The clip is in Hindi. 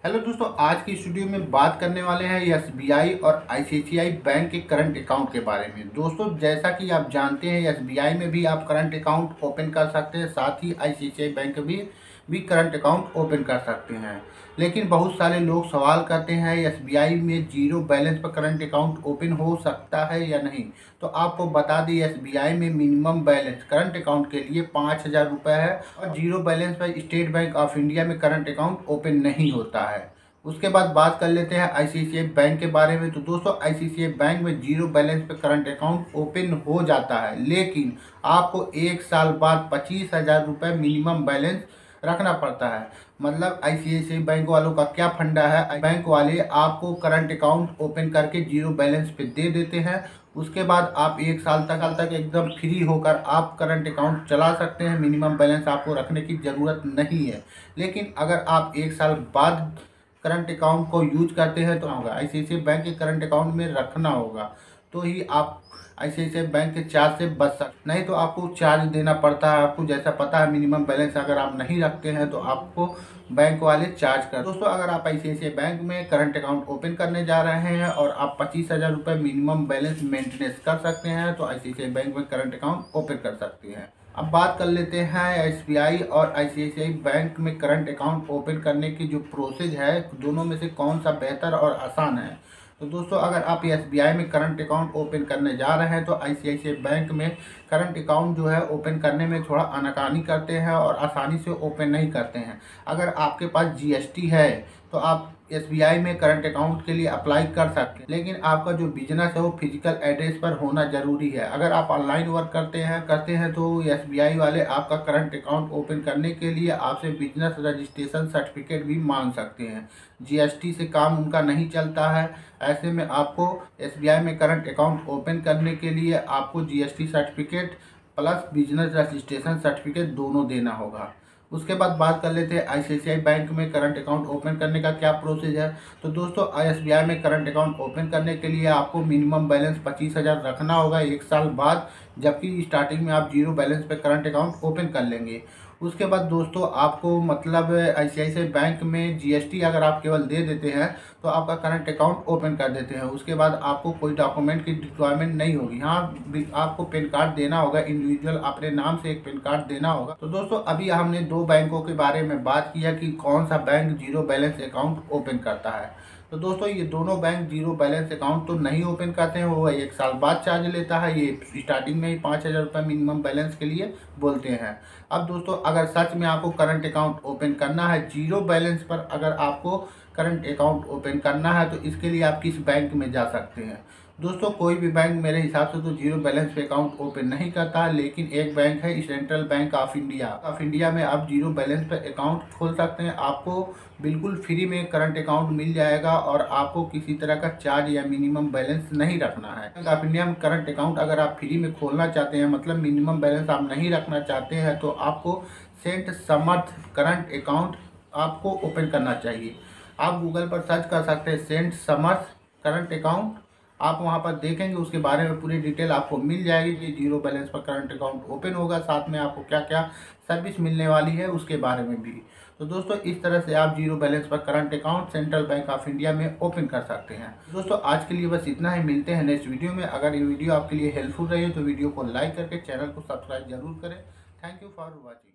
हेलो दोस्तों, आज की इस वीडियो में बात करने वाले हैं एसबीआई और आईसीआईसीआई बैंक के करंट अकाउंट के बारे में। दोस्तों, जैसा कि आप जानते हैं एसबीआई में भी आप करंट अकाउंट ओपन कर सकते हैं, साथ ही आईसीआईसीआई बैंक भी करंट अकाउंट ओपन कर सकते हैं। लेकिन बहुत सारे लोग सवाल करते हैं एसबीआई में जीरो बैलेंस पर करंट अकाउंट ओपन हो सकता है या नहीं। तो आपको बता दें, एसबीआई में मिनिमम बैलेंस करंट अकाउंट के लिए 5,000 रुपये है और जीरो बैलेंस पर स्टेट बैंक ऑफ इंडिया में करंट अकाउंट ओपन नहीं होता है। उसके बाद बात कर लेते हैं आईसीआईसीआई बैंक के बारे में। तो दोस्तों, आईसीआईसीआई बैंक में जीरो बैलेंस पे करंट अकाउंट ओपन हो जाता है, लेकिन आपको 1 साल बाद 25,000 रुपये मिनिमम बैलेंस रखना पड़ता है। मतलब आईसीआईसीआई बैंक वालों का क्या फंडा है, बैंक वाले आपको करंट अकाउंट ओपन करके जीरो बैलेंस पे दे देते हैं। उसके बाद आप 1 साल तक एकदम फ्री होकर आप करंट अकाउंट चला सकते हैं। मिनिमम बैलेंस आपको रखने की ज़रूरत नहीं है। लेकिन अगर आप 1 साल बाद करंट अकाउंट को यूज करते हैं तो होगा आईसीआईसीआई बैंक के करंट अकाउंट में रखना होगा, तो ही आप आईसीआईसीआई बैंक के चार्ज से बच सकते। नहीं तो आपको चार्ज देना पड़ता है। आपको जैसा पता है, मिनिमम बैलेंस अगर आप नहीं रखते हैं तो आपको बैंक वाले चार्ज कर। दोस्तों, अगर आप आईसीआईसीआई बैंक में करंट अकाउंट ओपन करने जा रहे हैं और आप 25,000 रुपये मिनिमम बैलेंस मेंटेनेंस कर सकते हैं तो आईसीआईसीआई बैंक में करंट अकाउंट ओपन कर सकते हैं। अब बात कर लेते हैं एसबीआई और आईसीआईसीआई बैंक में करंट अकाउंट ओपन करने की जो प्रोसेस है, दोनों में से कौन सा बेहतर और आसान है। तो दोस्तों, अगर आप एसबीआई में करंट अकाउंट ओपन करने जा रहे हैं तो आईसीआईसीआई बैंक में करंट अकाउंट जो है ओपन करने में थोड़ा आनाकानी करते हैं और आसानी से ओपन नहीं करते हैं। अगर आपके पास जीएसटी है तो आप एसबीआई में करंट अकाउंट के लिए अप्लाई कर सकते हैं, लेकिन आपका जो बिजनेस है वो फिजिकल एड्रेस पर होना जरूरी है। अगर आप ऑनलाइन वर्क करते हैं तो एसबीआई वाले आपका करंट अकाउंट ओपन करने के लिए आपसे बिजनेस रजिस्ट्रेशन सर्टिफिकेट भी मांग सकते हैं। जीएसटी से काम उनका नहीं चलता है। ऐसे में आपको एसबीआई में करंट अकाउंट ओपन करने के लिए आपको GST certificate plus business registration certificate दोनों देना होगा। उसके बाद बात कर लेते हैं आईसीआईसीआई बैंक में करंट अकाउंट ओपन करने का क्या प्रोसेस है। तो दोस्तों, एसबीआई में करंट अकाउंट ओपन करने के लिए आपको मिनिमम बैलेंस 25,000 रखना होगा 1 साल बाद, जबकि स्टार्टिंग में आप जीरो बैलेंस पे करंट अकाउंट ओपन कर लेंगे। उसके बाद दोस्तों, आपको मतलब आईसीआईसीआई बैंक में जीएसटी अगर आप केवल दे देते हैं तो आपका करंट अकाउंट ओपन कर देते हैं। उसके बाद आपको कोई डॉक्यूमेंट की रिक्वायरमेंट नहीं होगी। हाँ, आपको पैन कार्ड देना होगा, इंडिविजुअल अपने नाम से एक पैन कार्ड देना होगा। तो दोस्तों, अभी हमने दो बैंकों के बारे में बात किया कि कौन सा bank zero balance account open करता है। तो दोस्तों, ये दोनों बैंक जीरो बैलेंस अकाउंट तो नहीं ओपन करते हैं, वो 1 साल बाद चार्ज लेता है। ये स्टार्टिंग में ही 5,000 रुपये मिनिमम बैलेंस के लिए बोलते हैं। अब दोस्तों, अगर सच में आपको करंट अकाउंट ओपन करना है जीरो बैलेंस पर, अगर आपको करंट अकाउंट ओपन करना है तो इसके लिए आप किस बैंक में जा सकते हैं। दोस्तों, कोई भी बैंक मेरे हिसाब से तो जीरो बैलेंस पे अकाउंट ओपन नहीं करता, लेकिन एक बैंक है सेंट्रल बैंक ऑफ इंडिया में आप जीरो बैलेंस पे अकाउंट खोल सकते हैं। आपको बिल्कुल फ्री में करंट अकाउंट मिल जाएगा और आपको किसी तरह का चार्ज या मिनिमम बैलेंस नहीं रखना है। बैंक ऑफ इंडिया में करंट अकाउंट अगर आप फ्री में खोलना चाहते हैं, मतलब मिनिमम बैलेंस आप नहीं रखना चाहते हैं, तो आपको सेंट समर्थ करंट अकाउंट आपको ओपन करना चाहिए। आप गूगल पर सर्च कर सकते हैं सेंट समर्थ करंट अकाउंट। आप वहां पर देखेंगे, उसके बारे में पूरी डिटेल आपको मिल जाएगी कि जीरो बैलेंस पर करंट अकाउंट ओपन होगा, साथ में आपको क्या क्या सर्विस मिलने वाली है उसके बारे में भी। तो दोस्तों, इस तरह से आप जीरो बैलेंस पर current account central bank of India में ओपन कर सकते हैं। दोस्तों, आज के लिए बस इतना ही। मिलते हैं नेक्स्ट वीडियो में। अगर ये वीडियो आपके लिए हेल्पफुल रही है तो वीडियो को लाइक करके चैनल को सब्सक्राइब जरूर करें। Thank you for watching.